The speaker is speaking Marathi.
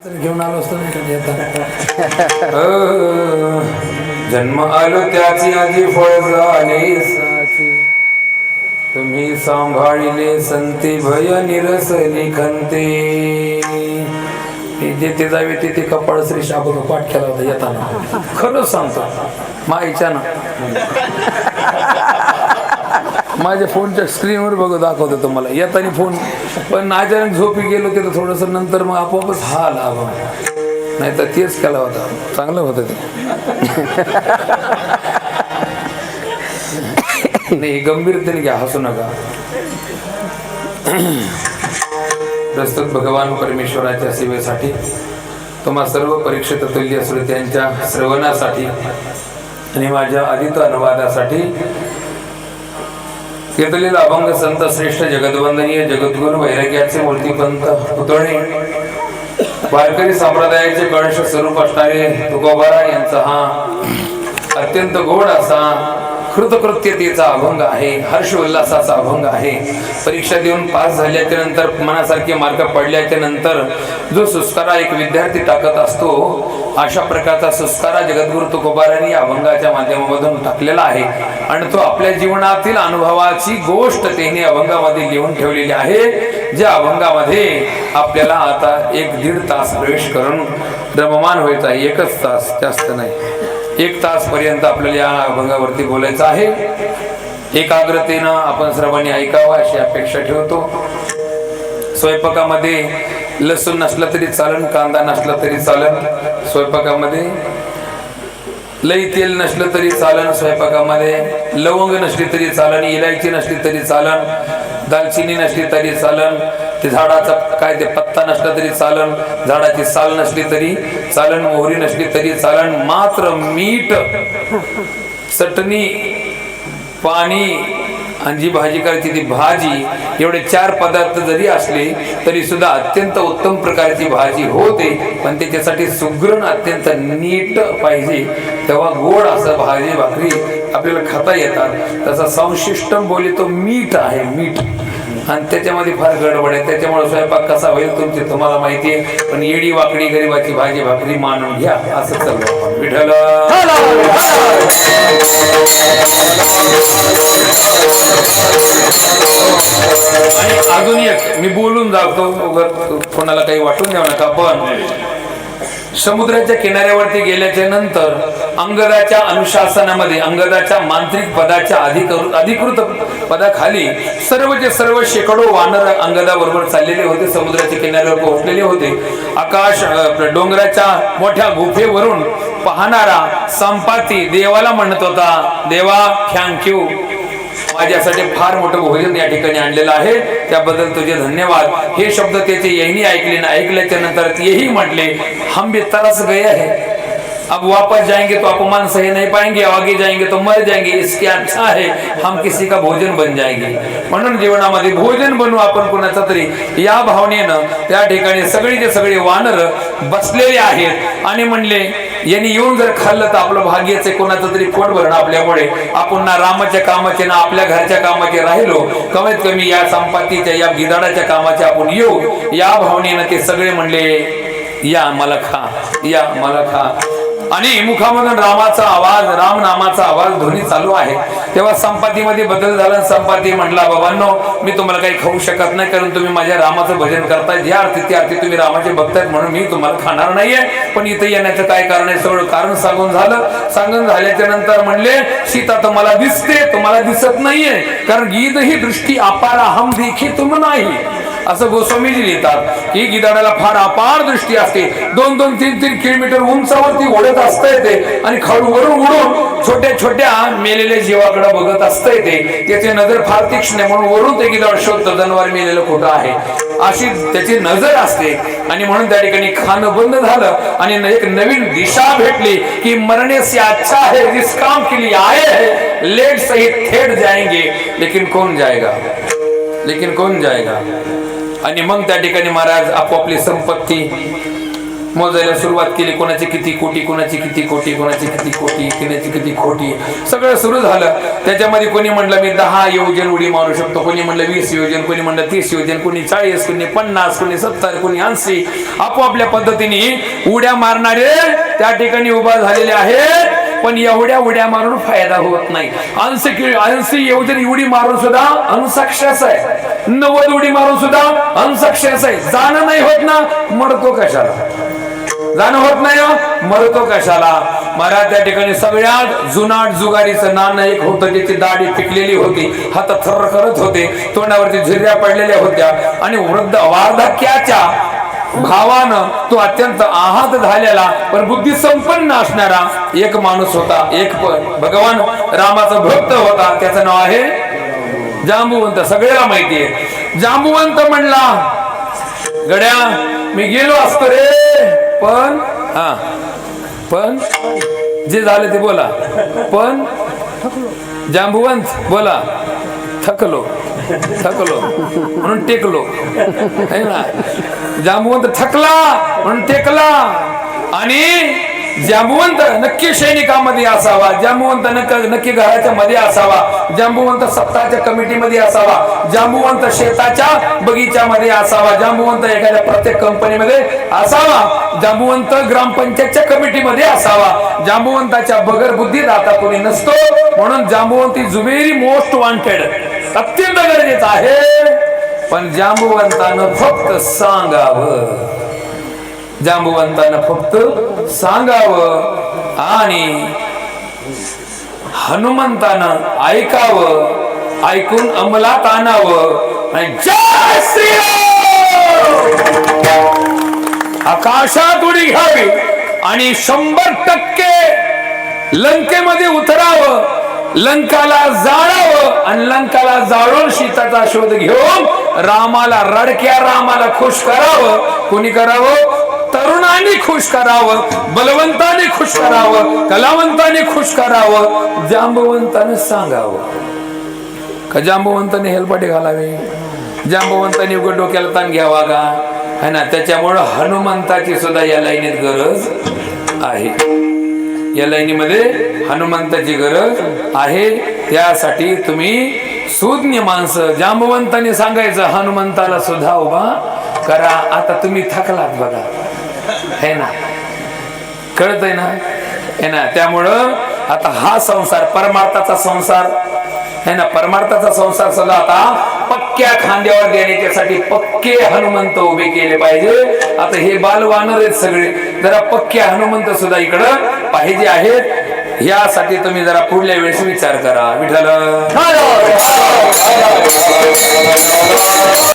घेऊन आलो असतो नाही कधी येता. जन्म आलो त्याची आजी फळ झाले साची, तुम्ही सांभाळिले संती भय निरसली खंते. जेथे जावे तिथे कपाळ श्री शाबून पाठ केला होता येताना. खरंच सांगतो माईच्या ना माझ्या फोनच्या स्क्रीनवर बघ दाखवतो तुम्हाला येताना फोन. पण अचानक झोपी गेलो तिथं थोडस, नंतर मग आपोआपच हा आला. नाही तर तेच केला होता, चांगलं होतं ते. नाही गंभीरतेने घ्या, हसू नका. प्रस्तुत भगवान परमेश्वराच्या सेवेसाठी, तुम्हा सर्व परीक्षित तुल्य श्रोत्यांच्या श्रवणासाठी आणि माझ्या अधित अनुवादासाठी कीर्तलेल अभंग संत श्रेष्ठ जगद्वंदनीय जगद्गुरु वैराग्याचे मूर्तिपंत पुतळे वारकरी संप्रदायाचे कळश स्वरूप असणारे तुकोबारा यांचा हा अत्यंत गोड असा कृतकृत्यतेचा अभंग आहे, हर्ष उल्हासाचा अभंग आहे. परीक्षा देऊन पास झाल्याच्या नंतर, मनासारखे मार्क पडल्याच्या नंतर जो सुस्कारा एक विद्यार्थी टाकत असतो, अशा प्रकारचा सुस्कारा जगद्गुरु तुकोबारांनी अभंगाच्या माध्यमामधून टाकलेला आहे. आणि तो आपल्या जीवनातील अनुभवाची गोष्ट त्यांनी अभंगामध्ये लिहून ठेवलेली आहे. ज्या अभंगामध्ये आपल्याला आता 1-1.5 तास प्रवेश करून रममान व्हायचा आहे. 1च तास, जास्त नाही. 1 तास पर्यंत आपल्याला या अभंगावरती बोलायचं आहे. एकाग्रतेनं आपण सर्वांनी ऐकावं अशी अपेक्षा ठेवतो. स्वयंपाकामध्ये लसूण नसला तरी चालन, कांदा नसला तरी चालन, स्वयंपाकामध्ये लई तेल नसलं तरी चालन, स्वयंपाकामध्ये लवंग नसली तरी चालन, इलायची नसली तरी चालन, दालचिनी नसली तरी चालन, ते झाडाचा काय ते पत्ता नसला तरी चालन, झाडाची साल नसली तरी चालन, मोहरी नसली तरी चालन. मात्र मीठ, चटणी, पाणी आणि जी भाजी करायची ती भाजी, एवढे 4 पदार्थ जरी असले तरी सुद्धा अत्यंत उत्तम प्रकारची भाजी होते. पण त्याच्यासाठी सुगरण अत्यंत नीट पाहिजे, तेव्हा गोड असं भाजी भाकरी आपल्याला खाता येतात. तसा संशिष्टम बोले तो मीठ आहे, मीठ. आणि त्याच्यामध्ये फार गडबड आहे. त्याच्यामुळे स्वयंपाक कसा होईल तुमची तुम्हाला माहिती आहे. पण येडी वाकडी गरीबाची भाजी भाकरी मानून घ्या, असं चाललं. विठ्ठल आणि अजून एक मी बोलून जातो, कोणाला काही वाटून द्यावं नका. पण समुद्राच्या किनाऱ्यावरती गेल्याच्या नंतर अंगदाच्या अनुशासनामध्ये, अंगदाच्या मांत्रिक पदाच्या अधिकृत पदाखाली सर्वचे सर्व शेकडो वानर अंगदाबरोबर चाललेले होते. समुद्राच्या किनाऱ्यावर पोहोचलेले होते. आकाश डोंगराच्या मोठ्या गुफेवरून पाहणारा संपाती देवाला म्हणत होता, देवा थँक्यू, माझ्यासाठी फार मोठं भोजन या ठिकाणी आणलेलं आहे, त्याबद्दल तुझे धन्यवाद. हे शब्द त्याचे यही ऐकले ना, ऐकल्याच्या नंतर यही म्हटले, हम भी तरस गए हैं, अब वापस जाएंगे तो अपमान सही नहीं पाएंगे, आगे जाएंगे तो मर जाएंगे, इसके अच्छा है हम किसी का भोजन बन जाएंगे. म्हणून जीवनामध्ये भोजन बनू आपण कोणाचा तरी, या भावनेनं त्या ठिकाणी सगळीचे सगळे वानर बसलेले आहेत. आणि म्हणले यांनी येऊन जर खाल्लं तर आपलं भाग्याचे, कोणाचं तरी पोट भरणं आपल्यामुळे. आपण ना रामाच्या कामाचे ना आपल्या घरच्या कामाचे राहिलो, कमीत कमी या संपत्तीच्या या गिदाडाच्या कामाचे आपण येऊ. या भावनेनं ते सगळे म्हणले, या मला खा, या मला खा. आणि मुखामधून रामाचा आवाज, राम नामाचा आवाज ध्वनी चालू आहे. तेव्हा संपातीमध्ये बदल झाला. संपाती म्हटला, बाबांनो मी तुम्हाला काही खाऊ शकत नाही, कारण तुम्ही माझ्या रामाचं भजन करताय. ज्या अर्थी त्या अर्थी तुम्ही रामाचे भक्त आहेत, म्हणून मी तुम्हाला खाणार नाहीये. पण इथे येण्याचं काय कारण आहे, सगळं कारण सांगून झालं. सांगून झाल्याच्या नंतर म्हणले, सीता तुम्हाला दिसते, तुम्हाला दिसत नाहीये, कारण गीत ही दृष्टी अपार हम देखी तुम नाही, असं गोस्वामीजी लिहितात की गिधाडाला फार अपार दृष्टी असते. 2-2, 3-3 किलोमीटर उंचावरती ओढत असता येते आणि खालूवरून उडून छोट्या छोट्या मेलेल्या जीवाकडे बघत असता येते. त्याची नजर फार तीक्ष्ण आहे, म्हणून वरून ते गिधाड शोधतं जनवार मेलेलं खोटं आहे, अशी त्याची नजर असते. आणि म्हणून त्या ठिकाणी खाणं बंद झालं आणि एक नवीन दिशा भेटली की मरने से अच्छा है जिस काम के लिए आए हैं, लेट सही थेट जाएंगे, लेकिन कौन जाएगा, लेकिन कौन जाएगा. आणि मग त्या ठिकाणी महाराज आपोआपली संपत्ती मोजायला सुरुवात केली. कोणाची किती कोटी, कोणाची किती कोटी, कोणाची किती कोटी, कोणाची किती कोटी, सगळं सुरू झालं. त्याच्यामध्ये कोणी म्हणलं मी 10 योजन उडी मारू शकतो, कोणी म्हणलं 20 योजन, कोणी म्हणलं 30 योजन, कोणी 40, कोणी 50, कोणी 70, कोणी 80. आपोआपल्या पद्धतीने उड्या मारणारे त्या ठिकाणी उभा झालेले आहेत. पण एवढ्या उड्या मारून फायदा होत नाही. 80 योजन उडी मारून सुद्धा अनसक्सेस आहे. 90 उडी मारून सुद्धा अनसक्सेस आहे. जाणं नाही होत ना, मरतो कशाला? जाणं होत नाही, मरतो कशाला? मला त्या ठिकाणी सगळ्यात जुनाट जुगारीचं नाणं एक होतं, त्याची दाढी पिकलेली होती, हात थर्र करत होते, तोंडावरती झिरऱ्या पडलेल्या होत्या आणि वृद्ध वार्धक्याच्या भावानं तो अत्यंत आहत झालेला पण बुद्धी संपन्न असणारा एक माणूस होता. एक भगवान रामाचा भक्त होता. त्याचं नाव आहे जांबुवंत. सगळ्याला माहिती आहे. जांबुवंत म्हणला, गड्या मी गेलो असतो रे, पण जे झालं ते बोला. पण जांबुवंत बोला, थकलो म्हणून टेकलो. है ना, जांबुवंत थकला म्हणून टेकला. आणि जांबुवंत नक्की सैनिकामध्ये असावा, जांबुवंत नक्की घराच्या मध्ये असावा, जांबुवंत सत्ताच्या कमिटीमध्ये असावा, जांबुवंत शेताच्या बगीच्यामध्ये असावा, जांबुवंत एखाद्या प्रत्येक कंपनीमध्ये असावा, जांबुवंत ग्रामपंचायतच्या कमिटीमध्ये असावा. जांबुवंताच्या बगर बुद्धीत आता कोणी नसतो. म्हणून Jambuvant is very most wanted, अत्यंत गरजेचं आहे. पण जांबुवंतानं फक्त सांगावं, जांबुवंतानं फक्त सांगावं आणि हनुमंतानं ऐकावं, ऐकून अंमलात आणावं आणि जय श्रीराम आकाशात उडी घ्यावी आणि 100% लंकेमध्ये उतरावं, लंकाला जाळावं आणि लंकाला जाळून सीताचा शोध घेऊन रामाला, रडक्या रामाला खुश करावं. कोणी करावं? तरुणांनी खुश करावं, बलवंताने खुश करावं, कलावंताने खुश करावं, जांबवंताने सांगावं. का जांबवंताने हेलपाटे घालावे, जांबवंताने उघड डोक्याला ताण घ्यावा का? है ना. त्याच्यामुळं हनुमंताची सुद्धा या लाईनीत गरज आहे. या लाईनीमध्ये हनुमंताची गरज आहे. त्यासाठी तुम्ही सुज्ञ माणसं जांबवंताने सांगायचं हनुमंताला सुद्धा उभा करा. आता तुम्ही थकलात बघा, है ना, कळतंय ना, है ना. त्यामुळं आता हा संसार परमार्थाचा संसार है ना, परमार्थाचा संसार सुद्धा आता पक्क्या खांद्यावर देण्यासाठी पक्के हनुमंत उभे केले पाहिजे. आता हे बालवानर आहेत सगळे, जरा पक्के हनुमंत सुद्धा इकडं पाहिजे आहेत. यासाठी तुम्ही जरा पुढल्या वेळेस विचार करा. विठ्ठल